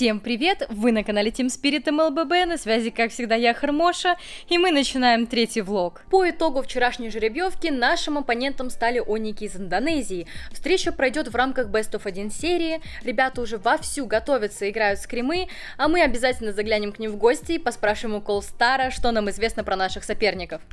Всем привет! Вы на канале Team Spirit MLBB, на связи, как всегда, я, Хармоша, и мы начинаем третий влог. По итогу вчерашней жеребьевки нашим оппонентом стали Оники из Индонезии. Встреча пройдет в рамках Best of 1 серии, ребята уже вовсю готовятся, играют скримы, а мы обязательно заглянем к ним в гости и поспрашиваем у Колстара, что нам известно про наших соперников.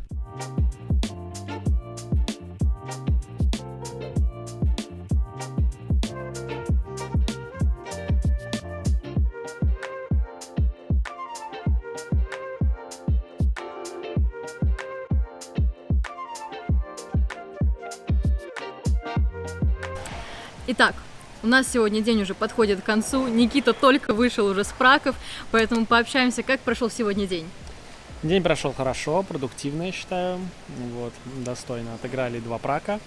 Итак, у нас сегодня день уже подходит к концу, Никита только вышел уже с праков, поэтому пообщаемся, как прошел сегодня день. День прошел хорошо, продуктивно, я считаю, вот, достойно. Отыграли 2 прака,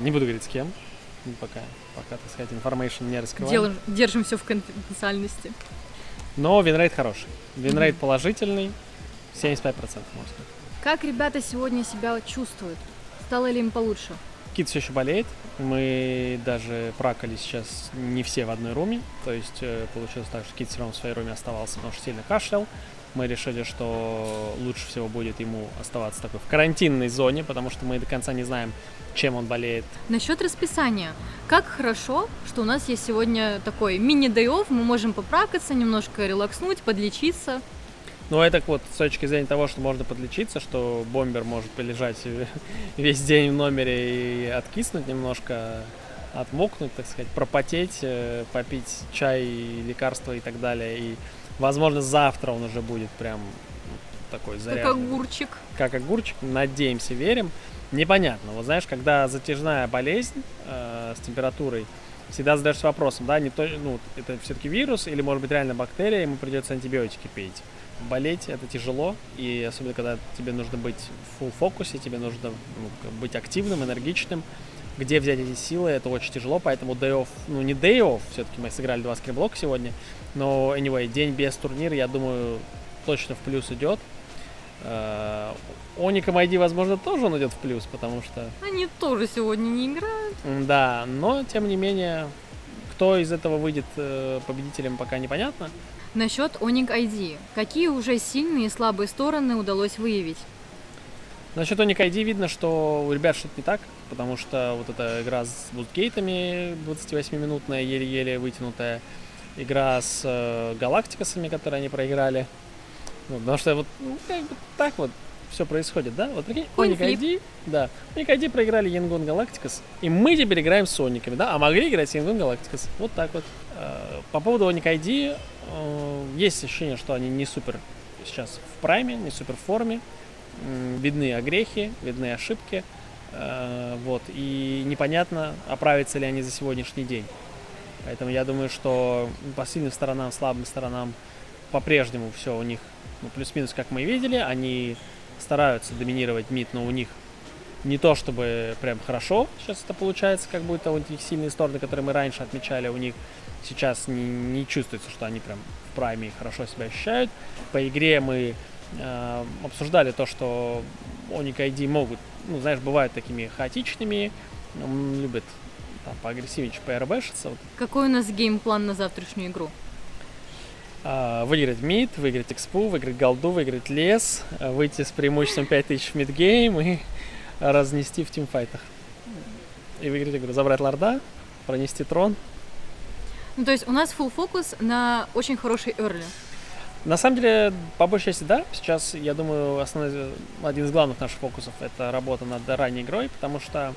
не буду говорить с кем, пока, так сказать, информейшн не раскрываем. Держим все в конфиденциальности. Но винрейт хороший, винрейт положительный, 75%, можно сказать. Как ребята сегодня себя чувствуют? Стало ли им получше? Кит все еще болеет, мы даже пракали сейчас не все в одной руме, то есть получилось так, что Кит все равно в своей руме оставался, потому что сильно кашлял. Мы решили, что лучше всего будет ему оставаться такой в карантинной зоне, потому что мы до конца не знаем, чем он болеет. Насчет расписания. Как хорошо, что у нас есть сегодня такой мини-day-off, мы можем попракаться, немножко релакснуть, подлечиться. Ну, это вот с точки зрения того, что можно подлечиться, что бомбер может полежать весь день в номере и откиснуть немножко, отмокнуть, так сказать, пропотеть, попить чай, лекарства и так далее. И, возможно, завтра он уже будет прям такой заряженный. Как огурчик. Как огурчик, надеемся, верим. Непонятно. Вот знаешь, когда затяжная болезнь с температурой, всегда задаешься вопросом, да, не то, ну, это все-таки вирус или, может быть, реально бактерия, ему придется антибиотики пить. Болеть это тяжело, и особенно когда тебе нужно быть в full фокусе, тебе нужно быть активным, энергичным. Где взять эти силы, это очень тяжело, поэтому day-off, ну не day-off, все-таки мы сыграли 2 скримблока сегодня, но anyway, день без турнира, я думаю, точно в плюс идет. Оник и Майди, возможно, тоже он идет в плюс, потому что... Они тоже сегодня не играют. Да, но тем не менее, кто из этого выйдет победителем, пока непонятно. Насчет Оник ID. Какие уже сильные и слабые стороны удалось выявить? Насчет Оник ID видно, что у ребят что-то не так, потому что вот эта игра с бутгейтами 28-минутная, еле-еле вытянутая, игра с галактикасами, которые они проиграли. Ну, потому что вот как бы так вот все происходит, да? Вот прикинь, Оник ID, да, Оник ID проиграли Yangon Galacticos, и мы теперь играем с Ониками, да? А могли играть с Yangon Galacticos. Вот так вот. По поводу Оник ID, есть ощущение, что они не супер сейчас в прайме, не супер в форме. Видны огрехи, видны ошибки. Вот. И непонятно, оправятся ли они за сегодняшний день. Поэтому я думаю, что по сильным сторонам, слабым сторонам по-прежнему все у них плюс-минус, как мы и видели. Они стараются доминировать мид, но у них не то чтобы прям хорошо сейчас это получается, как будто вот их сильные стороны, которые мы раньше отмечали, у них сейчас не чувствуется, что они прям в прайме хорошо себя ощущают. По игре мы обсуждали то, что Оник ID могут, ну, знаешь, бывают такими хаотичными, любят там поагрессивничать, поэрбэшиться. Какой у нас геймплан на завтрашнюю игру? Выиграть мид, выиграть экспу, выиграть голду, выиграть лес, выйти с преимуществом 5000 в мидгейм и разнести в тимфайтах. И выиграть игру, забрать лорда, пронести трон. Ну, то есть у нас full фокус на очень хороший early. На самом деле, по большей части, да. Сейчас, я думаю, один из главных наших фокусов — это работа над ранней игрой, потому что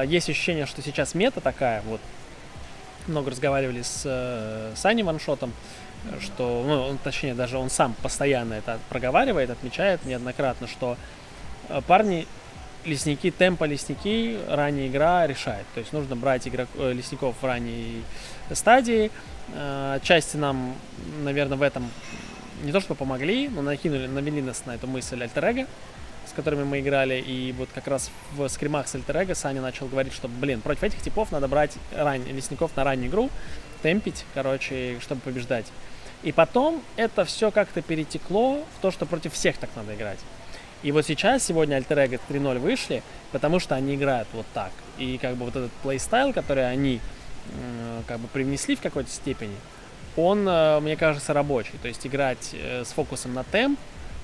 есть ощущение, что сейчас мета такая, вот, много разговаривали с Саней Ваншотом, что, ну, точнее, даже он сам постоянно это проговаривает, отмечает неоднократно, что парни, лесники, темпо лесники, ранняя игра решает. То есть нужно брать лесников в ранней стадии. Отчасти нам, наверное, в этом не то что помогли, но навели нас на эту мысль альтер-эго, с которыми мы играли. И вот как раз в скримах с альтер-эго Саня начал говорить, что, против этих типов надо брать лесников на раннюю игру, темпить, короче, чтобы побеждать. И потом это все как-то перетекло в то, что против всех так надо играть. И вот сейчас, сегодня альтер-эго 3.0 вышли, потому что они играют вот так. И как бы вот этот плейстайл, который они как бы привнесли в какой-то степени, он, мне кажется, рабочий. То есть играть с фокусом на темп,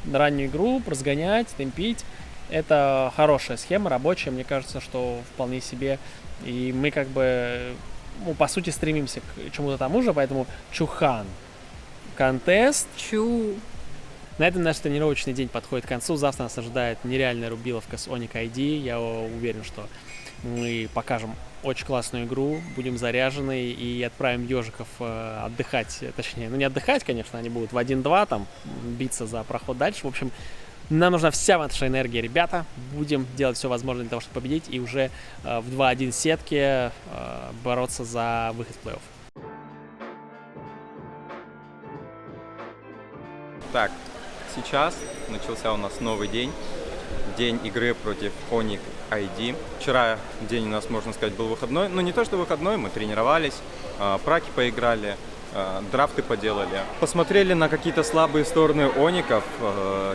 на раннюю игру, разгонять, темпить. Это хорошая схема, рабочая. Мне кажется, что вполне себе. И мы как бы, ну, по сути, стремимся к чему-то тому же, поэтому Чухан. Контест. На этом наш тренировочный день подходит к концу. Завтра нас ожидает нереальная рубиловка с Onyx ID. Я уверен, что мы покажем очень классную игру, будем заряжены и отправим ежиков отдыхать. Точнее, ну не отдыхать, конечно, они будут в 1-2 там биться за проход дальше. В общем, нам нужна вся ваша энергия, ребята. Будем делать все возможное для того, чтобы победить и уже в 2-1 сетке бороться за выход в плей-офф. Так, сейчас начался у нас новый день. День игры против Onyx ID. Вчера день у нас, можно сказать, был выходной. Ну, не то, что выходной, мы тренировались, праки поиграли, драфты поделали. Посмотрели на какие-то слабые стороны Оников.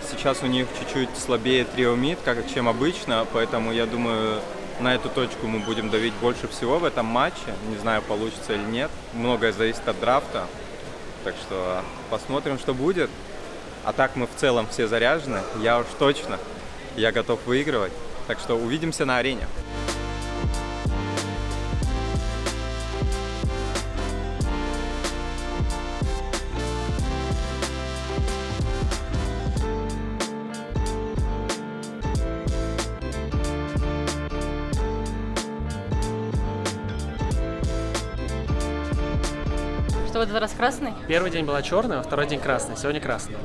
Сейчас у них чуть-чуть слабее трио мид, чем обычно, поэтому я думаю, на эту точку мы будем давить больше всего в этом матче. Не знаю, получится или нет. Многое зависит от драфта, так что посмотрим, что будет. А так мы в целом все заряжены, я уж точно. Я готов выигрывать, так что увидимся на арене. Что в этот раз красный? Первый день была черная, второй день красный, сегодня красный.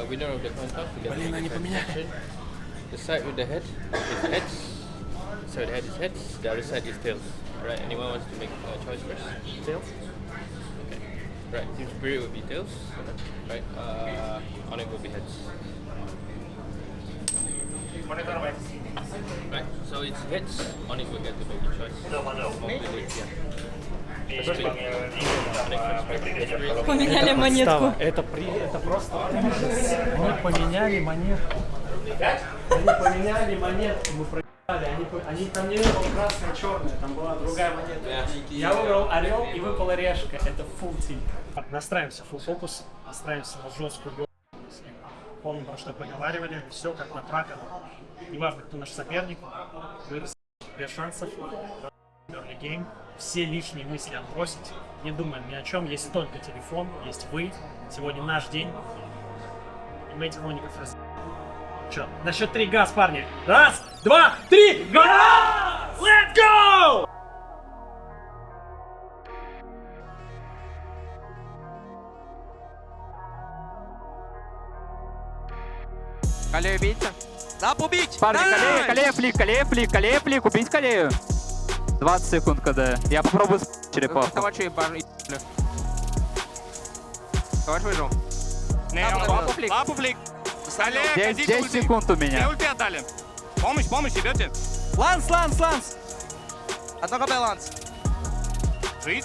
Winner of the coin toss. Блин, они поменяли. The side with the head is heads. So the head is heads. The other side is tails. Right? Anyone wants to make a choice first? Tails. Okay. Right. Team Spirit will be tails. Right. Onyx will be heads. Right. So it's heads. Onyx will get to make a choice. Поменяли монетку. Это просто ужас. Мы поменяли монетку. Они поменяли монетку, мы проиграли. Они там не было красная, черная, там была другая монета. Я выбрал орел и выпала решка. Это full team. Настраиваемся full фокус, настраиваемся на жесткую бёрку. Помним, про что поговаривали. Все как на траках. Неважно, кто наш соперник. Мы без шансов. Early game. Все лишние мысли отбросить, не думаем ни о чем, есть только телефон, есть вы, сегодня наш день, и мы этих Оников раз... Че, на счет 3 газ, парни! Раз, два, три, газ! Let's go! Калею бейте. Надо убить! Парни, Калея флик, убить Калею. 20 секунд КД. Я попробую с черепаху. Товарищ выжил. Лапу флик. Калея, 10 секунд у меня. Мне ульти отдали. Помощь, идете? Ланс! Одно КБ ланс. Жить.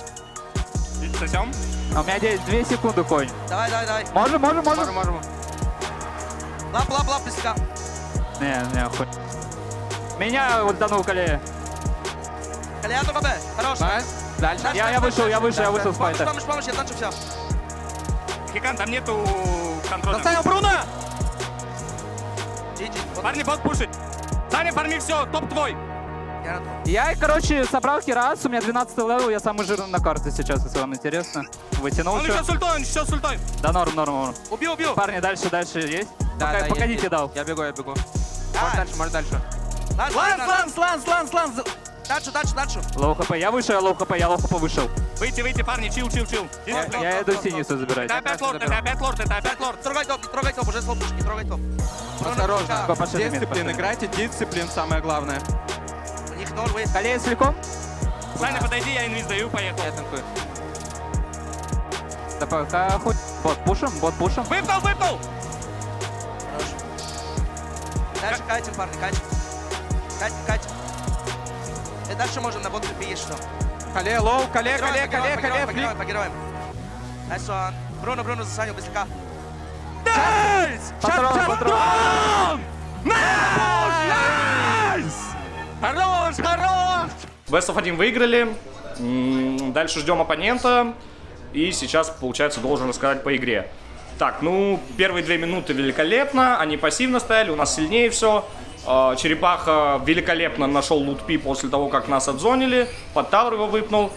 Сосем. А у меня 2 секунды, конь. Давай. Можем. Лап, песка. Не, хуй. Меня ультанул Калея. Калея, одно КБ. Хорош. Дальше. Я вышел с файта. Помощь, я танчу все. Хикан, там нету контроля. Доставил Бруно! Парни, бот пушить. Саня, фарми все, топ твой. Я, короче, собрал херас, у меня 12 левел, я самый жирный на карте сейчас, если вам интересно. Вытянул Он еще с ультой, Да, норм. Убил. Парни, дальше есть? Погодите, дал. Я бегу. Может дальше. Ланс! Дальше. Лоу хп, я лоу хп вышел. Выйти, парни, чил. Я иду синису забирать. Это опять лорд. Трогай топ, уже слопушки, трогай топ. Осторожно. Дисциплин, играйте дисциплин, самое главное. У них ноль вейс. Калея с фликом? Саня, подойди, я инвиз даю, поехал. Я танкую. Хуй. Бот пушим. Выпнул! Хорош. Дальше катим, парни, катим. И дальше можем на бот есть что. Калея лоу, Калея, флик. По героям. Nice one. Бруно, за Саню, быстренько. Патрон! Хорош, хорош! Best of 1 выиграли. Дальше ждем оппонента. И сейчас, получается, должен рассказать по игре. Так, ну, первые 2 минуты великолепно. Они пассивно стояли, у нас сильнее все. Черепаха великолепно нашел лут-пи после того, как нас отзонили. Под тавр его выпнул.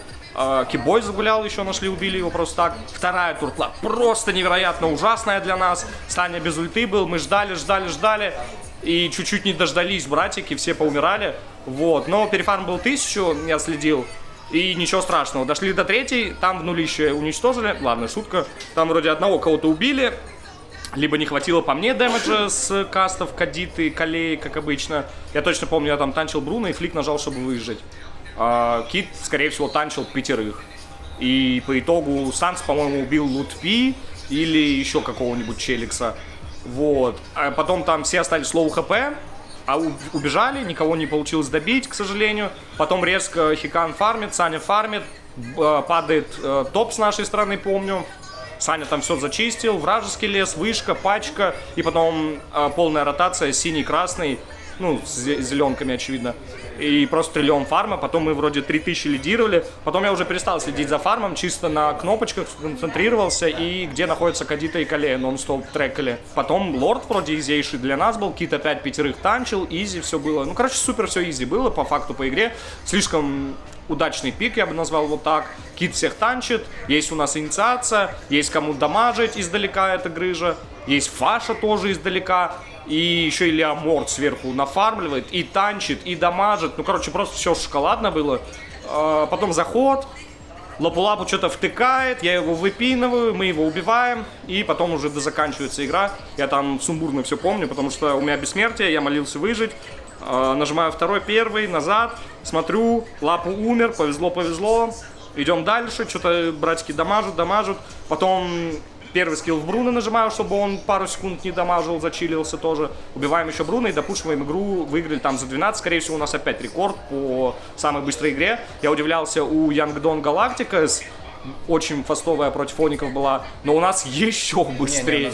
Кибой загулял, еще нашли, убили его просто так. Вторая туртла просто невероятно ужасная для нас. Саня без ульты был, мы ждали. И чуть-чуть не дождались, братики, все поумирали. Вот, но перефарм был 1000, я следил. И ничего страшного. Дошли до 3-й, там в нулище уничтожили. Ладно, шутка. Там вроде одного кого-то убили. Либо не хватило по мне дэмэджа с кастов, кадиты, колеи, как обычно. Я точно помню, я там танчил Бруно и флик нажал, чтобы выжить. Кит, скорее всего, танчил 5. И по итогу Санс, по-моему, убил лут-пи или еще какого-нибудь челикса. Вот. А потом там все остались лоу хп, а убежали, никого не получилось добить, к сожалению. Потом резко Хикан фармит, Саня фармит, падает топ с нашей стороны, помню. Саня там все зачистил, вражеский лес, вышка, пачка, и потом полная ротация синий-красный, ну, с зеленками, очевидно. И просто триллион фарма, потом мы вроде 3000 лидировали. Потом я уже перестал следить за фармом, чисто на кнопочках сконцентрировался, и где находятся Кадита и Калея, нон-стоп трекали. Потом лорд вроде изейший для нас был, Кит опять 5 танчил, изи все было. Ну, короче, супер все изи было по факту по игре. Слишком удачный пик, я бы назвал вот так. Кит всех танчит, есть у нас инициация, есть кому дамажить издалека, это грыжа. Есть Фаша тоже издалека. И еще и Леоморд сверху нафармливает, и танчит, и дамажит. Ну, короче, просто все шоколадно было. Потом заход. Лапу-лапу что-то втыкает, я его выпинываю, мы его убиваем. И потом уже заканчивается игра. Я там сумбурно все помню, потому что у меня бессмертие, я молился выжить. Нажимаю 2, 1, назад. Смотрю, Лапу умер, повезло. Идем дальше, что-то братики дамажат. Потом... Первый скилл в Бруно нажимаю, чтобы он пару секунд не дамажил, зачилился тоже. Убиваем еще Бруно и допушиваем игру. Выиграли там за 12. Скорее всего, у нас опять рекорд по самой быстрой игре. Я удивлялся, у Янгдон Галактикас очень фастовая против оников была. Но у нас еще быстрее.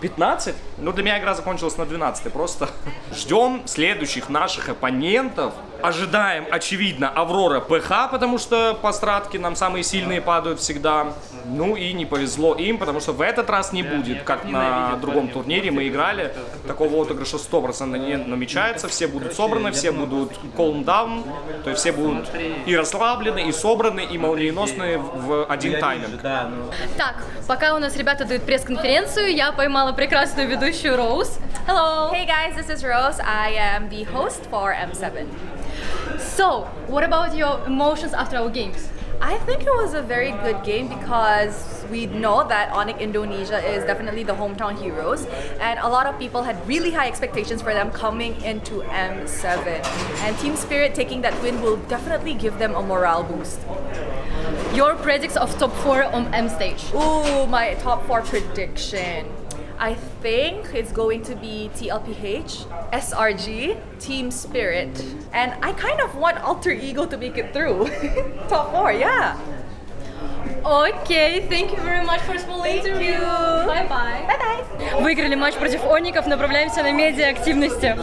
15? Ну, для меня игра закончилась на 12 просто. Ждем следующих наших оппонентов. Ожидаем, очевидно, Аврора ПХ, потому что по стратке нам самые сильные падают всегда. Ну и не повезло им, потому что в этот раз не будет, как на другом турнире мы играли. Такого отыгрыша 100% не намечается. Все будут собраны, все будут calm down. То есть все будут и расслаблены, и собраны, и молниеносные в один тайминг. Так, пока у нас ребята дают пресс-конференцию, я поймала прекрасную ведущую Роуз. Hello! Hey guys, this is Rose. I am the host for M7. So, what about your emotions after our games? I think it was a very good game because we know that Onyx Indonesia is definitely the hometown heroes, and a lot of people had really high expectations for them coming into M7. And Team Spirit taking that win will definitely give them a morale boost. Your predicts of top 4 on M stage. Ooh, my top 4 prediction. I think it's going to be TLPH, SRG, Team Spirit, and I kind of want Alter Ego to make it through. Top 4, yeah. Окей, thank you very much for small interview. Bye-bye. Bye-bye. Выиграли матч против оников, направляемся на медиа-активности.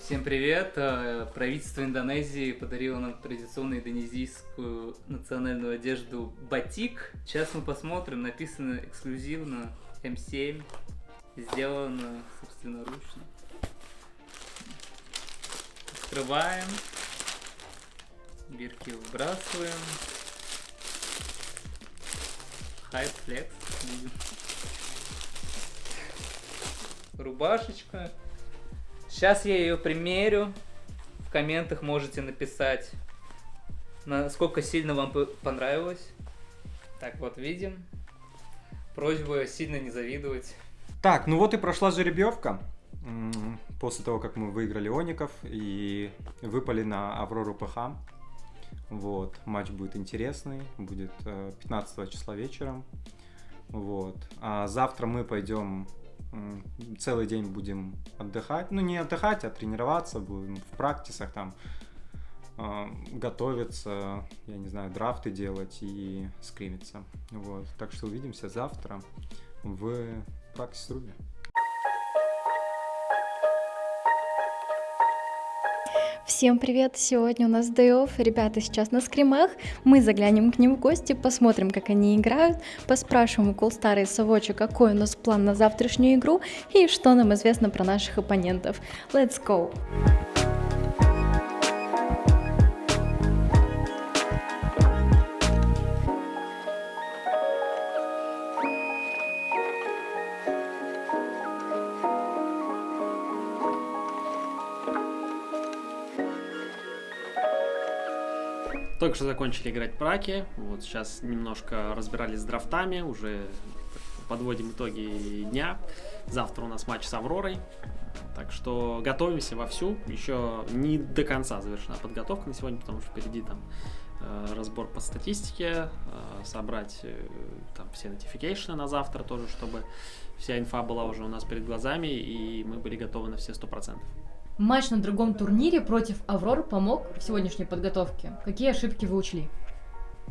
Всем привет! Правительство Индонезии подарило нам традиционную индонезийскую национальную одежду батик. Сейчас мы посмотрим, написано эксклюзивно М7, сделано собственноручно. Открываем, бирки выбрасываем. Хайп флекс. Рубашечка. Сейчас я ее примерю. В комментах можете написать, насколько сильно вам понравилось. Так, вот видим. Просьба сильно не завидовать. Так, ну вот и прошла жеребьевка. После того, как мы выиграли оников и выпали на Аврору ПХ. Вот, матч будет интересный, будет 15 числа вечером. Вот. А завтра мы пойдем, целый день будем отдыхать. Ну, не отдыхать, а тренироваться, будем в практисах там готовиться, я не знаю, драфты делать и скримиться. Вот. Так что увидимся завтра в практис-рубе. Всем привет! Сегодня у нас day-off. Ребята сейчас на скримах. Мы заглянем к ним в гости, посмотрим, как они играют, поспрашиваем у Колстара и Савоча, какой у нас план на завтрашнюю игру и что нам известно про наших оппонентов. Let's go! Только что закончили играть праки, вот сейчас немножко разбирались с драфтами, уже подводим итоги дня. Завтра у нас матч с Авророй, так что готовимся вовсю. Еще не до конца завершена подготовка на сегодня, потому что впереди там разбор по статистике, собрать там все нотификейшены на завтра тоже, чтобы вся инфа была уже у нас перед глазами и мы были готовы на все 100%. Матч на другом турнире против Авроры помог в сегодняшней подготовке. Какие ошибки вы учли?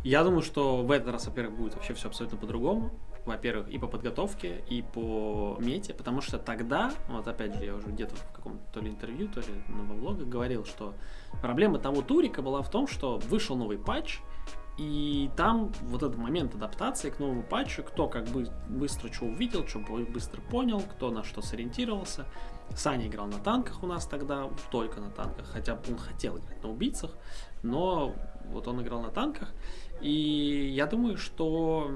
Я думаю, что в этот раз, во-первых, будет вообще все абсолютно по-другому. Во-первых, и по подготовке, и по мете, потому что тогда, вот опять же, я уже где-то в каком-то то ли интервью, то ли во влогах говорил, что проблема того турика была в том, что вышел новый патч, и там вот этот момент адаптации к новому патчу, кто как бы быстро что увидел, что быстро понял, кто на что сориентировался. Саня играл на танках у нас тогда, только на танках, хотя он хотел играть на убийцах, но вот он играл на танках, и я думаю, что,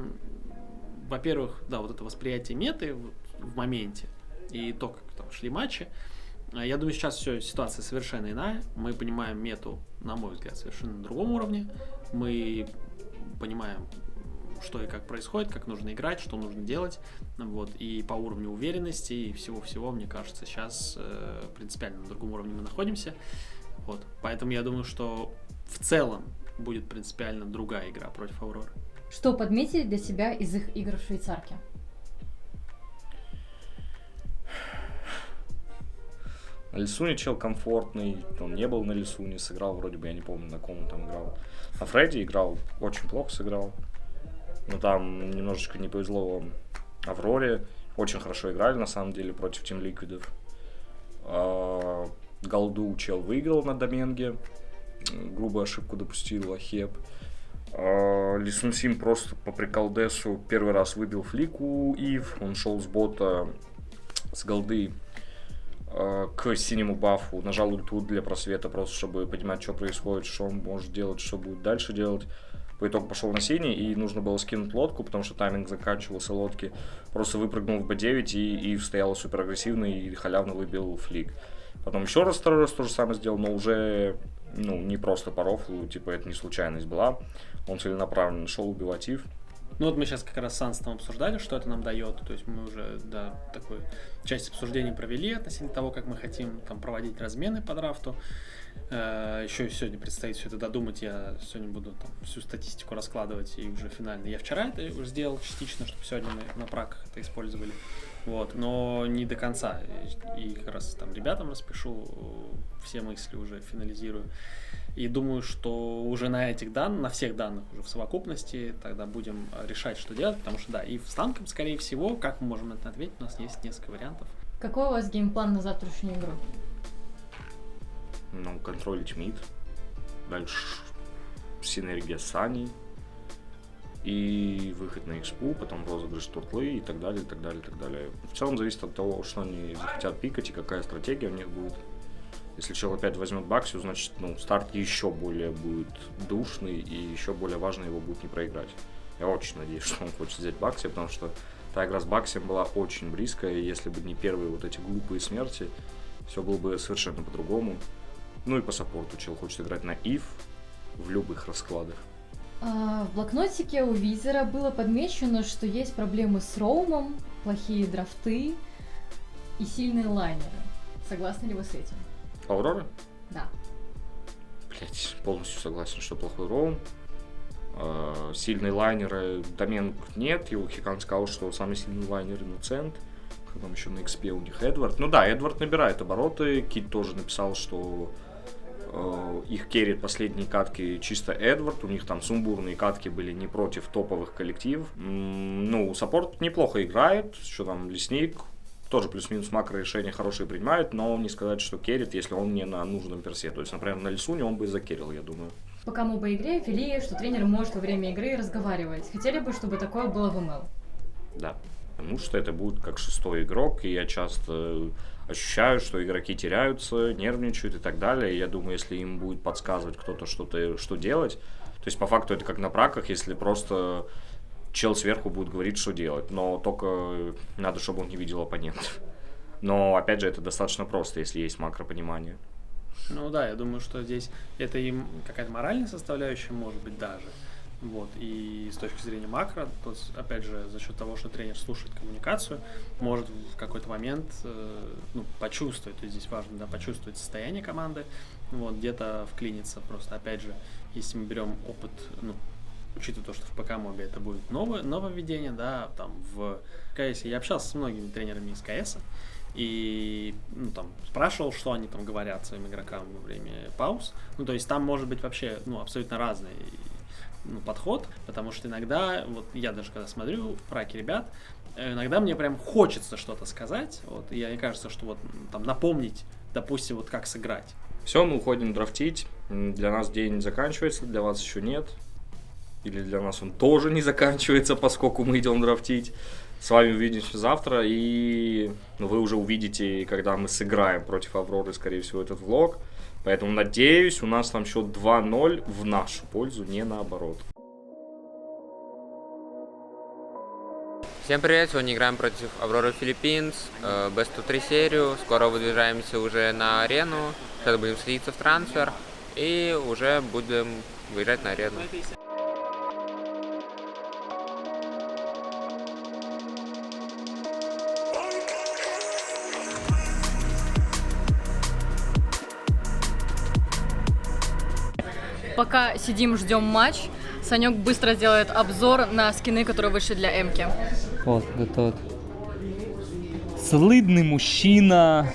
во-первых, да, вот это восприятие меты вот, в моменте, и то, как там шли матчи, я думаю, сейчас все, ситуация совершенно иная, мы понимаем мету, на мой взгляд, совершенно на другом уровне, мы понимаем, что и как происходит, как нужно играть, что нужно делать, вот, и по уровню уверенности и всего-всего, мне кажется, сейчас принципиально на другом уровне мы находимся, вот, поэтому я думаю, что в целом будет принципиально другая игра против Авроры. Что подметили для себя из их игр в Швейцарке? На Лисуне чел комфортный, он не был на Лисуне, сыграл вроде бы, я не помню, на ком он там играл. На Фредди играл, очень плохо сыграл. Но там немножечко не повезло Авроре. Очень хорошо играли, на самом деле, против Team Liquid'ов. Голду чел выиграл на Доменге. Грубую ошибку допустил Ахеп. Лисун Сим просто по приколдесу первый раз выбил флику Ив. Он шел с бота, с голды к синему бафу. Нажал ульту для просвета, просто чтобы понимать, что происходит, что он может делать, что будет дальше делать. По итогу пошел на синий, и нужно было скинуть лодку, потому что тайминг заканчивался лодки. Просто выпрыгнул в B9 и стоял супер агрессивно и халявно выбил флик. Потом еще раз, второй раз то же самое сделал, но уже не просто по рофлу, типа это не случайность была. Он целенаправленно шел убивать Ив. Ну вот мы сейчас как раз с Ансом обсуждали, что это нам дает, то есть мы уже, да, такую часть обсуждений провели относительно того, как мы хотим там проводить размены по драфту. Еще и сегодня предстоит все это додумать, я сегодня буду там всю статистику раскладывать и уже финально. Я вчера это уже сделал частично, чтобы сегодня мы на праках это использовали, вот, но не до конца, и как раз там ребятам распишу, все мысли уже финализирую. И думаю, что уже на этих данных, на всех данных уже в совокупности тогда будем решать, что делать, потому что да, и с танком, скорее всего, как мы можем на это ответить, у нас есть несколько вариантов. Какой у вас геймплан на завтрашнюю игру? Контролить мид, дальше синергия с Саней и выход на экспу, потом розыгрыш туртлы и так далее, и так далее, и так далее. В целом зависит от того, что они захотят пикать и какая стратегия у них будет. Если чел опять возьмет Баксию, значит, старт еще более будет душный и еще более важно его будет не проиграть. Я очень надеюсь, что он хочет взять Баксию, потому что та игра с Баксием была очень близкая, и если бы не первые вот эти глупые смерти, все было бы совершенно по-другому. Ну и по саппорту чел хочет играть на Ив в любых раскладах. В блокнотике у Визера было подмечено, что есть проблемы с роумом, плохие драфты и сильные лайнеры. Согласны ли вы с этим? Аврора? Да. блядь, полностью согласен, что плохой роум. Сильные лайнеры домен нет. Его Хикан сказал, что самый сильный лайнер Инноцент. Там еще на XP у них Эдвард. Ну да, Эдвард набирает обороты. Кит тоже написал, что их керрит последние катки чисто Эдвард. У них там сумбурные катки были не против топовых коллективов. Ну, саппорт неплохо играет. Что там, Лесник тоже плюс-минус макро-решения хорошие принимает, но не сказать, что керрит, если он не на нужном персе. То есть, например, на Лисуне он бы и закеррил, я думаю. Пока мы по игре ввели, что тренер может во время игры разговаривать. Хотели бы, чтобы такое было в МЛ? Да, потому что это будет как 6-й игрок, и я часто ощущаю, что игроки теряются, нервничают и так далее. И я думаю, если им будет подсказывать кто-то что делать, то есть по факту это как на праках, если просто чел сверху будет говорить, что делать, но только надо, чтобы он не видел оппонентов. Но опять же, это достаточно просто, если есть макропонимание. Ну да, я думаю, что здесь это и какая-то моральная составляющая, может быть, даже. Вот. И с точки зрения макро, то есть, опять же, за счет того, что тренер слушает коммуникацию, может в какой-то момент почувствовать, то есть здесь важно, да, почувствовать состояние команды, вот, где-то вклиниться. Просто, опять же, если мы берем опыт, учитывая то, что в ПК-мобе это будет нововведение, да, там в КС я общался с многими тренерами из КС, и спрашивал, что они там говорят своим игрокам во время пауз. Ну, то есть там может быть вообще абсолютно разный подход, потому что иногда, вот я даже когда смотрю праки ребят, иногда мне прям хочется что-то сказать, вот, и мне кажется, что вот там напомнить, допустим, вот как сыграть. Все, мы уходим драфтить, для нас день заканчивается, для вас еще нет, или для нас он тоже не заканчивается, поскольку мы идем драфтить. С вами увидимся завтра, и вы уже увидите, когда мы сыграем против Авроры, скорее всего, этот влог. Поэтому, надеюсь, у нас там счет 2-0 в нашу пользу, не наоборот. Всем привет, сегодня играем против Авроры Philippines, Best of 3 серию. Скоро выдвигаемся уже на арену, сейчас будем садиться в трансфер и уже будем выезжать на арену. Пока сидим, ждем матч, Санек быстро сделает обзор на скины, которые вышли для Эмки. Вот тот солидный мужчина,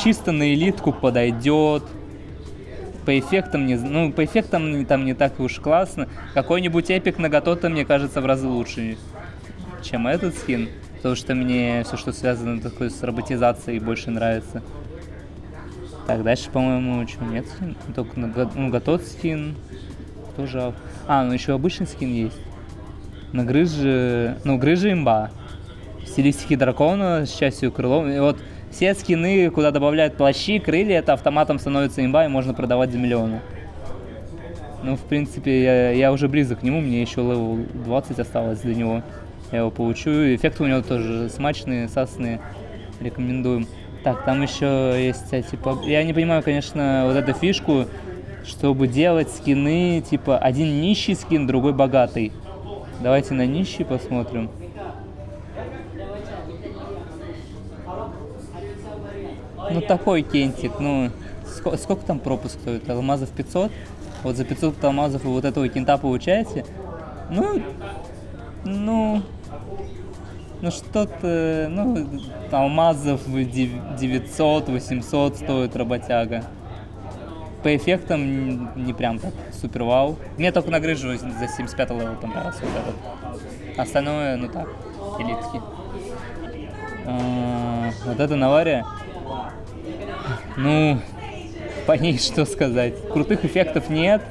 чисто на элитку подойдет. По эффектам там не так уж классно. Какой-нибудь эпик на Готота, мне кажется, в разы лучше, чем этот скин, потому что мне все, что связано такое с роботизацией, больше нравится. Так, дальше, по-моему, что, нет? Только Готот скин. Тоже. Еще обычный скин есть. На Грыже имба. В стилистике дракона с частью крылом. И вот все скины, куда добавляют плащи, крылья, это автоматом становится имба и можно продавать за миллионы. В принципе, я уже близок к нему, мне еще левел 20 осталось до него. Я его получу. Эффекты у него тоже смачные, сасные. Рекомендуем. Так, там еще есть, типа, я не понимаю, конечно, вот эту фишку, чтобы делать скины, типа, один нищий скин, другой богатый. Давайте на нищий посмотрим. Такой кентик, сколько там пропуск стоит? Алмазов 500? Вот за 500 алмазов вы вот этого кента получаете? Что-то, алмазов 900-800 стоит работяга. По эффектам не прям так супер вау. Мне только на Грыжу за 75 левел понравился вот этот. Остальное, так, элитки. Вот эта Навария. По ней что сказать. Крутых эффектов нет.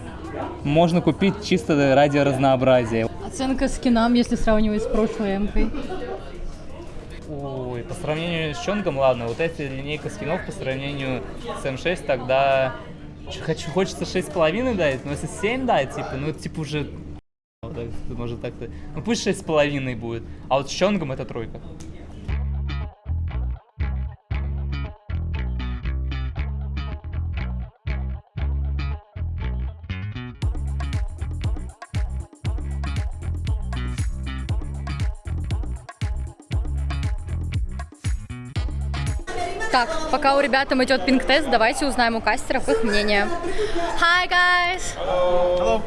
Можно купить чисто ради разнообразия. Оценка скинам, если сравнивать с прошлой эмкой. Ой, по сравнению с Чонгом, ладно, вот эта линейка скинов по сравнению с М6, тогда хочется 6,5 дать, но если 7 дать, типа, уже, может так-то, пусть 6,5 будет, а вот с Чонгом это тройка. Так, пока у ребят там идет пинг-тест, давайте узнаем у кастеров их мнение. Hi guys! Hello.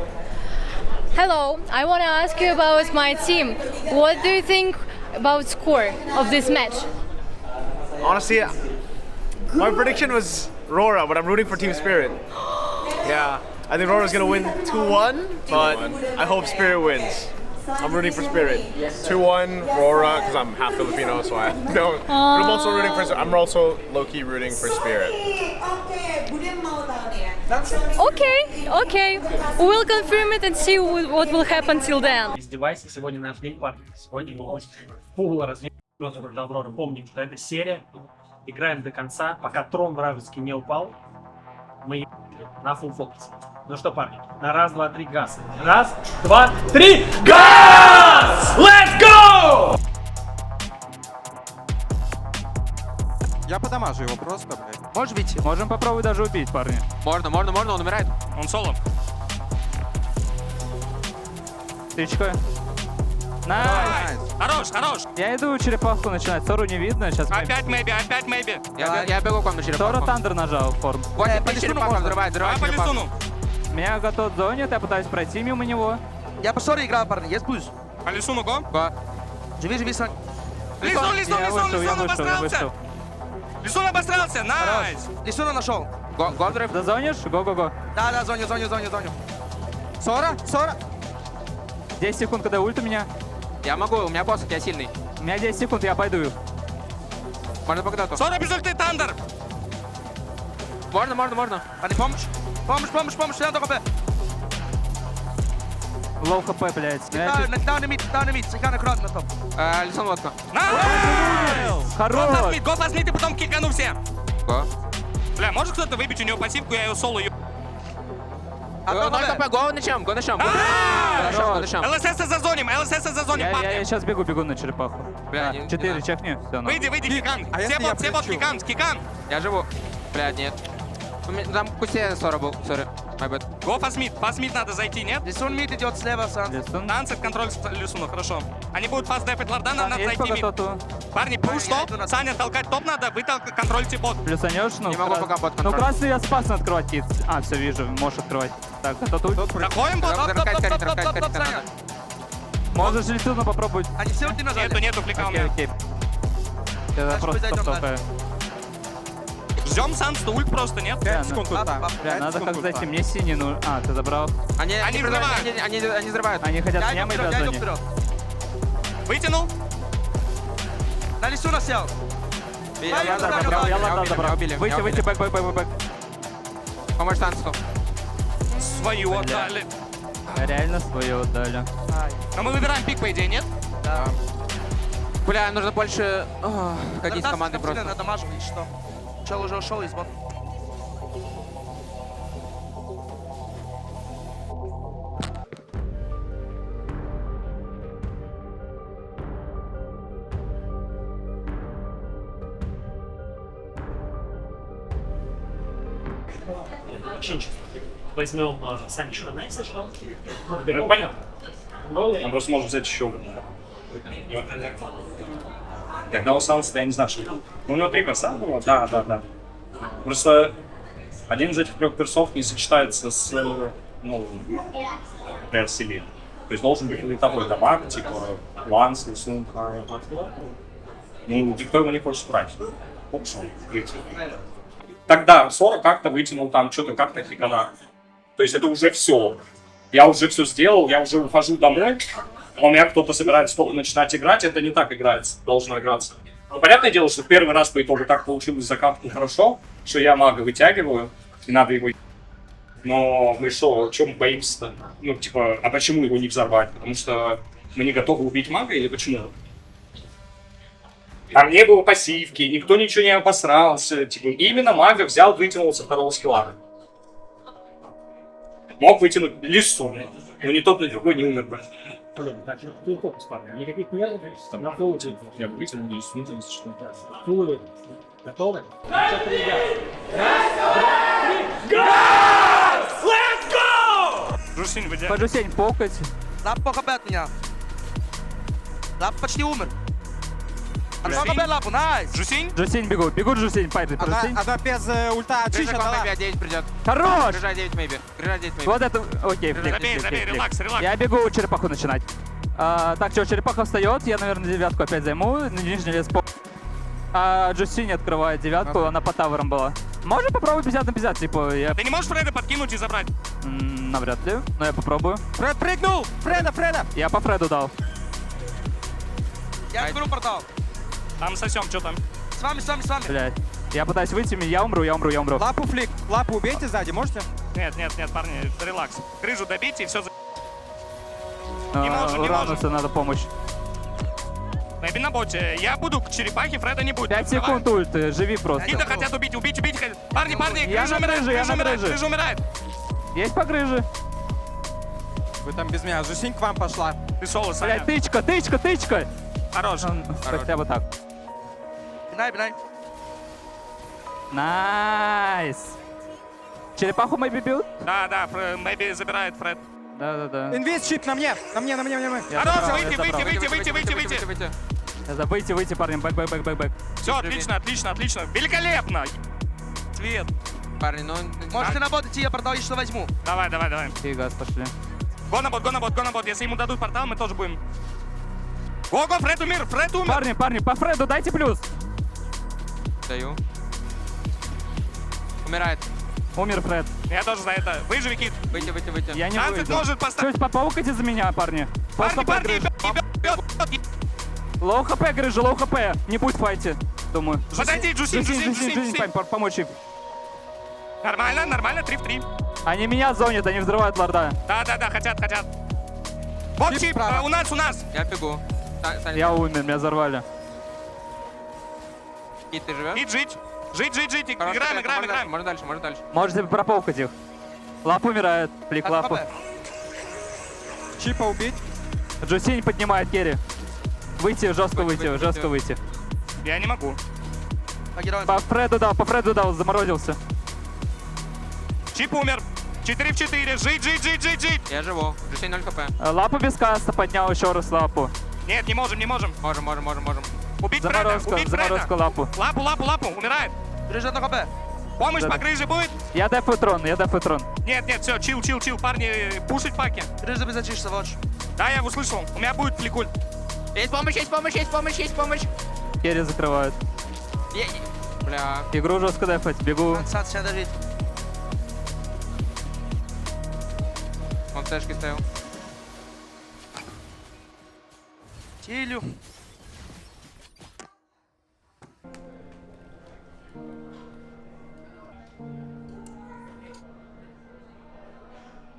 Hello, I want to ask you about my team. What do you think about score of this match? Honestly, my prediction was Rora, but I'm rooting for Team Spirit. Yeah, I think Rora's gonna win 2-1, but I hope Spirit wins. I'm rooting for Spirit. 2-1 Rora, because I'm half Filipino, so I don't. But I'm also rooting for. I'm also low-key rooting for Spirit. Okay. We will confirm it and see what will happen till then. Издевайся, сегодня наш день, парни. Сегодня мы очень фул разве против Авроры. Помним, что это серия. Играем до конца, пока трон вражеский не упал. Мы на фулл фокусе. Ну что, парни, на раз, два, три, газ. Раз, два, три, газ! Let's go! Я подамажу его просто, блядь. Можешь бить? Можем попробовать даже убить, парни. Можно, он умирает. Он соло. Тычка. Найс. Хорош. Я иду черепаху начинать. Сору не видно. Сейчас Опять maybe. Я бегу к вам на Сора черепаху. Тандер нажал форм. Вот, черепаха взрывает Давай по черепаху. Лисуну. Меня готов зонит, я пытаюсь пройти мимо него. Я по Соре играю, парни, есть пусть. По Лисуну, го. Го. Живи, Сань. Лисун обосрался. Лисун обосрался, найс. Лисуна нашел. Го взрыв. Зазонишь? Го-го-го. Да, зоню. Сора. 10 секунд, когда ульт у меня. Я могу, у меня посох, я сильный. У меня 10 секунд, я пойду. Можно по катату. Сора без ульты, Тандер. Можно. Парни, помощь, я только Б. Лоу хп, блядь. Down the mid, сыграй аккуратно на топ. Лисон лодка. Найс. Хорош! Го пластмит и потом кикану все. Го. Бля, может кто-то выбить у него пассивку, я ее соло еб... Го начнем. Хорошо. ЛСС зазоним. Я парни. сейчас бегу на черепаху. Бля, не 4, надо. чекни. Все, ну. Выйди, кикан. Все бот, кикан. Я живу. Бля, нет. Там в кусте Сора был, сори. My bad. Го фасмит надо зайти, нет? Лисун мид идет слева, Сан. Листун. Танцет, контроль Лисуна, хорошо. Они будут фаст дефать Лордана, надо Есть зайти мид. поготову. Парни, пуш топ. Саня, толкать топ надо, вы контрольте бот. Плюсанешь, ну. Не могу пока под Ну, контроль. красный я спасен открывать кит. А, все, вижу, можешь открывать. Так, готов ульт. Заходим бот. Ракать, Саня. Можешь Листуна попробовать. Они все ульты нажали. Нету флика у Окей, меня. окей. Я Дальше просто пойдем топ-топаю. Ждем Санс, ульт просто, нет? Бля, надо как зайти, мне синий, ну... А, ты забрал. Они взрывают. Они взрывают. Они хотят Я меня, иду мы вперед, для я иду зоны. вперед. Вытянул. На Лисуна сел. Я забрал. Убили. Выйти, бэк. Помочь танцу. Свою отдали. Реально свою отдали. Но мы выбираем пик, по идее, нет? Бля, нужно больше ходить с командой просто. Надо мажу, и что? Чел уже ушел из бот. Возьмем Санчо Найса, что? Понятно. Он просто может взять еще. Когда у Санса, я не знаю, что... У него 3 перса было? Да. Просто один из этих 3 персов не сочетается с, например, Селин. То есть должен быть или такой дамаг, типа Ланс, Лисун, ну, никто его не хочет брать. Тогда Сора как-то вытянул там что-то как-то фигана. То есть это уже все. Я уже все сделал, я уже ухожу домой, а у меня кто-то собирается только начинать играть, это не так играется, должно играться. Ну, понятное дело, что в первый раз по итогу так получилось за катку хорошо, что я мага вытягиваю, и надо его... Но мы что, о чем боимся-то? Ну, типа, а почему его не взорвать? Потому что мы не готовы убить мага или почему? Там не было пассивки, никто ничего не обосрался. Типа, именно мага взял, вытянул со 2-го скилла. Мог вытянуть Лису, но ни тот, ни другой не умер бы. Так, ты фокус, парни. Никаких нервов. На флоуте. Я вытянул Лису, что фуллы. Готовы? Жусин, выйдя. Пожусень, покать. Лап по хп от меня. Лап почти умер. лапу, найс! Жусинь? Джусинь бегут, Джусинь, Пайджи, Джусинь. Она без ульта от Чича дала. 9 придет. Хорош! Грыжа 9 мейби. Вот это, окей, флик, Забей, релакс. Я бегу черепаху начинать. Так, что, черепаха встает, я, наверное, девятку опять займу, нижний лес по... Джусинь открывает девятку, она по таверам была. Можем попробовать 50 на 50, типа, я... Ты не можешь Фреда подкинуть и забрать? Навряд ли, но я попробую. Фред прыгнул! Фреда! Я по Фреду дал. Я беру портал. Там сосем, что там? С вами. Блядь. Я пытаюсь выйти, я умру. Лапу флик. Лапу убейте сзади, можете? Нет, парни, релакс. Грыжу добейте и все. Не можем. Уранусу надо помощь. Мэйби на боте. Я буду к черепахе, Фреда не будет. 5 секунд ульт, живи просто. Кида хотят убить. Парни, Я на грыже. Грыжа умирает. Есть по грыже. Вы там без меня. Жусинь к вам пошла. Ты соло, Саня. Блядь, тычка. Хорош. Хотя бы так. Бинай. Найс. Черепаху мэйби бьют? Да, Мэйби забирает Фред. Да. Инвиз чип на мне. Хорош, выйти. Выйти, парни, бэк. Все, отлично. Великолепно. Цвет. Парни, ну... Можете работать, я портал еще возьму. Давай. И газ пошли. Го на бот. Если ему дадут портал, мы тоже будем. Го, Фред умер. Парни, по Фреду дайте плюс. Даю. Умирает. Умер Фред. Я тоже за это. Выживи, Кит. Выйти. Я не Танцит выйду. может поставить. Чуть попаукайте за меня, парни. Парни, Лоу хп, грыжа, лоу хп. Не будь в файте, думаю. Подойди, Джусинь. Помочь им. Нормально, 3 в 3. Они меня зонят, они взрывают лорда. Да, хотят. Вот чип, у нас. Я бегу. Я умер, меня взорвали. Кит, ты живешь? Кит, жить. Играем. Можно дальше. Можете прополкать их. Лап умирает, флик лапу. Чипа убить. Джусинь поднимает керри. Жестко выйти. Я не могу. По Фреду дал, заморозился. Чип умер. 4 в 4. Жить. Я живу. Жусинь 0 хп. Лапу без каста поднял еще раз лапу. Нет, не можем. Можем. Убить Фреда. Заморозка лапу. Лапу. Умирает. Грыжа на хп. Помощь по грыже будет? Я дефу трон. Нет, все, чил, парни, пушить паки. Грыжа без зачишься, вот. Да, я услышал. У меня будет фликуль. Есть помощь. Керри закрывают. Бля. Игру жестко дефать, бегу. Сейчас давить. Он сэшки стоял. Тилю.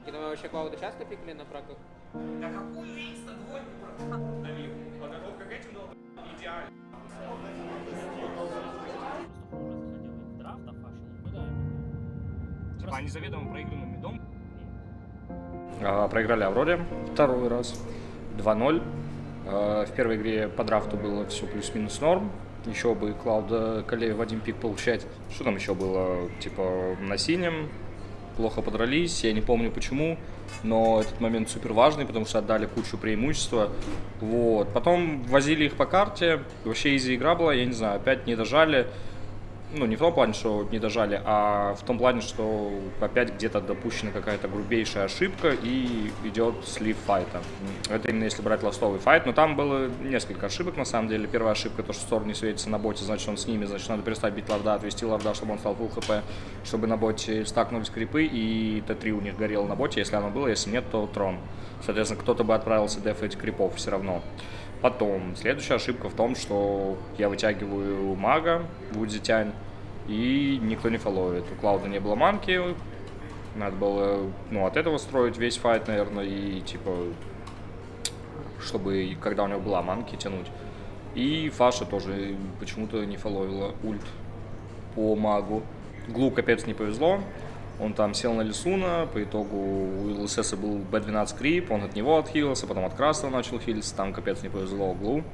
Я думаю, вообще Клауда часто пикли на праках? Да какой инста двойку давил? Подготовка к этим была идеальна. Они заведомо проигранным медом. Проиграли Авроре второй раз. 2-0. В первой игре по драфту было все плюс-минус норм. Еще бы Клауда Калеев в один пик получать. Что там еще было? Типа на синем. Плохо подрались, я не помню почему, но этот момент супер важный, потому что отдали кучу преимущества. Вот. Потом возили их по карте, вообще изи игра была, я не знаю, опять не дожали. Ну, не в том плане, что не дожали, а в том плане, что опять где-то допущена какая-то грубейшая ошибка и идет слив файта. Это именно если брать ластовый файт, но там было несколько ошибок на самом деле. Первая ошибка, то, что Стор не светится на боте, значит он с ними, значит надо перестать бить лорда, отвести лорда, чтобы он стал full хп, чтобы на боте стакнулись крипы и Т3 у них горело на боте, если оно было, если нет, то трон. Соответственно, кто-то бы отправился дефать крипов все равно. Потом, следующая ошибка в том, что я вытягиваю мага в Удзитянь, и никто не фолловит. У Клауда не было манки, надо было, от этого строить весь файт, наверное, и, типа, чтобы, когда у него была манки, тянуть. И Фаша тоже почему-то не фолловила ульт по магу. Глу капец не повезло. Он там сел на Лисуна, по итогу у ЛСС был B12 крип, он от него отхилился, потом от Красного начал хилиться, там капец не повезло Глу.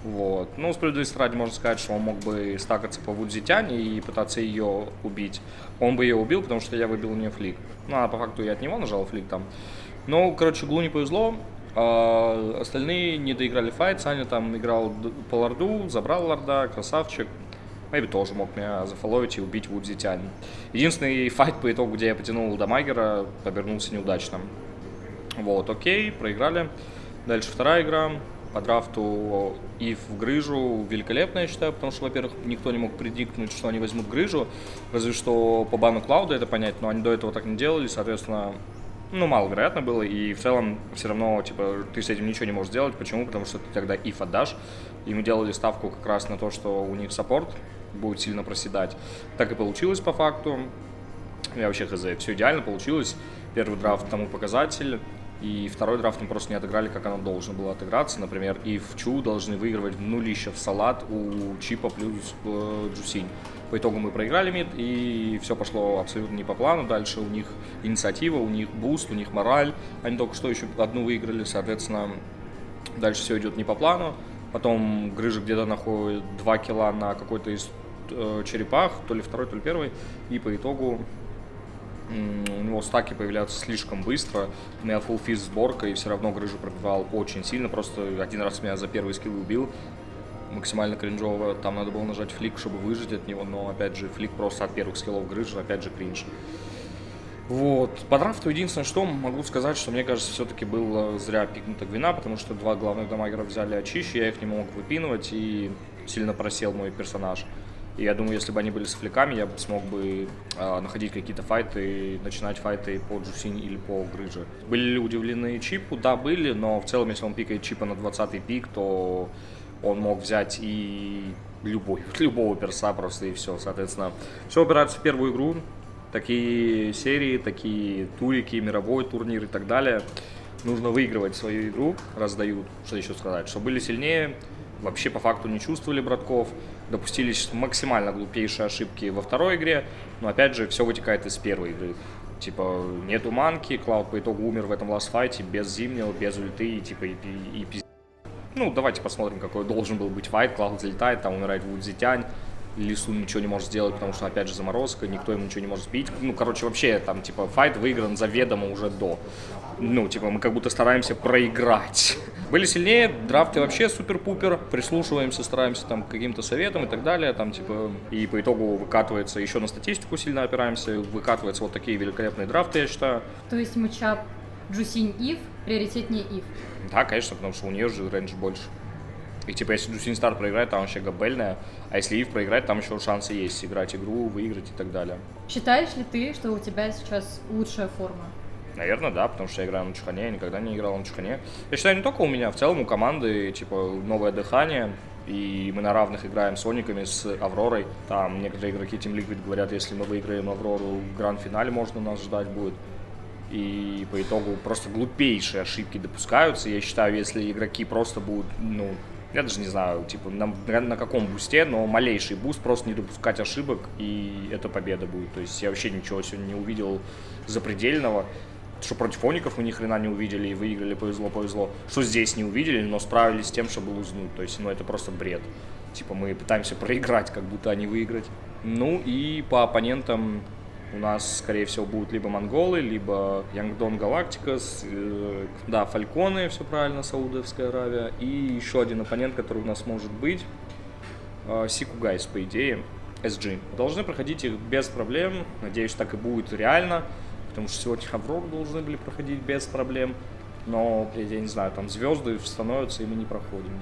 Вот. Ну, справедливости ради можно сказать, что он мог бы стакаться по Вудзитяне и пытаться ее убить. Он бы ее убил, потому что я выбил у нее флик. Ну, а по факту я от него нажал флик там. Но, короче, Глу не повезло. А остальные не доиграли файт. Саня там играл по лорду, забрал лорда, красавчик. Мэйби тоже мог меня зафоловить и убить Вудзи Тянь. Единственный файт по итогу, где я потянул дамагера, обернулся неудачно. Вот, окей, проиграли. Дальше вторая игра. По драфту Ив в грыжу великолепно, я считаю, потому что, во-первых, никто не мог предикнуть, что они возьмут грыжу. Разве что по бану Клауда это понять, но они до этого так не делали, соответственно, ну, маловероятно было. И в целом все равно, типа, ты с этим ничего не можешь сделать. Почему? Потому что ты тогда Ив отдашь. И мы делали ставку как раз на то, что у них саппорт будет сильно проседать. Так и получилось по факту. Я вообще хз, все идеально получилось. Первый драфт тому показатель. И второй драфт мы просто не отыграли, как оно должно было отыграться. Например, Ив Чу должны выигрывать в нулище в салат у Чипа плюс Джусинь. По итогу мы проиграли мид, и все пошло абсолютно не по плану. Дальше у них инициатива, у них буст, у них мораль. Они только что еще одну выиграли, соответственно, дальше все идет не по плану. Потом Грыжа где-то находит 2 килла на какой-то из черепах, то ли второй, то ли первый. И по итогу у него стаки появляются слишком быстро. У меня full физ сборка, и все равно Грыжу пробивал очень сильно. Просто один раз меня за первый скилл убил. Максимально кринжово. Там надо было нажать флик, чтобы выжить от него. Но опять же, флик просто от первых скиллов Грыжи, опять же, кринж. Вот. По драфту единственное, что могу сказать, что мне кажется, все-таки было зря пикнута Гвина, потому что 2 главных дамагера взяли очищи, я их не мог выпинывать, и сильно просел мой персонаж. И я думаю, если бы они были с фликами, я смог бы находить какие-то файты, начинать файты по Джусинь или по Грыже. Были ли удивлены Чипу? Да, были, но в целом, если он пикает Чипа на 20-й пик, то он мог взять и любого перса просто, и все. Соответственно, все упирается в первую игру. Такие серии, такие турики, мировой турнир и так далее. Нужно выигрывать свою игру, раздают, что еще сказать, что были сильнее, вообще по факту не чувствовали братков, допустились максимально глупейшие ошибки во второй игре, но опять же все вытекает из первой игры. Типа нету манки, Клауд по итогу умер в этом ластфайте без зимнего, без ульты и типа и пиздец. Ну давайте посмотрим, какой должен был быть файт. Клауд залетает, там умирает Вудзи Тянь. Лису ничего не может сделать, потому что, опять же, заморозка, никто ему ничего не может сбить. Ну, короче, вообще, там, типа, файт выигран заведомо уже до. Ну, типа, мы как будто стараемся проиграть. Были сильнее, драфты вообще супер-пупер. Прислушиваемся, стараемся там к каким-то советам и так далее. Там, типа, и по итогу выкатывается, еще на статистику сильно опираемся, выкатываются вот такие великолепные драфты, я считаю. То есть матчап Джусинь Ив приоритетнее Ив? Да, конечно, потому что у нее же рейндж больше. И типа, если Джусинь Стар проиграет, там вообще габельная, а если Ив проиграет, там еще шансы есть сыграть игру, выиграть и так далее. Считаешь ли ты, что у тебя сейчас лучшая форма? Наверное, да, потому что я играю на Чухане, я никогда не играл на Чухане. Я считаю, не только у меня, в целом у команды, типа, новое дыхание, и мы на равных играем с Ониками, с Авророй. Там некоторые игроки Team Liquid говорят, если мы выиграем Аврору, в гранд-финале можно нас ждать будет. И по итогу просто глупейшие ошибки допускаются. Я считаю, если игроки просто будут, ну, я даже не знаю, типа, на каком бусте, но малейший буст, просто не допускать ошибок, и это победа будет. То есть я вообще ничего сегодня не увидел запредельного. Что против Оников мы ни хрена не увидели и выиграли, повезло. Что здесь не увидели, но справились с тем, чтобы лузнуть. То есть, ну, это просто бред. Типа, мы пытаемся проиграть, как будто они выиграть. Ну, и по оппонентам у нас, скорее всего, будут либо монголы, либо Янгдон Галактикас, да, Фальконы, все правильно, Саудовская Аравия. И еще один оппонент, который у нас может быть, Сику Гайс, по идее, SG. Должны проходить их без проблем, надеюсь, так и будет реально, потому что сегодня Аврору должны были проходить без проблем. Но, я не знаю, там звезды становятся, и мы не проходим.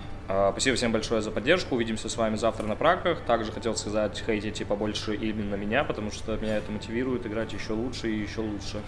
Спасибо всем большое за поддержку. Увидимся с вами завтра на праках. Также хотел сказать, хейтите побольше именно меня, потому что меня это мотивирует играть еще лучше и еще лучше.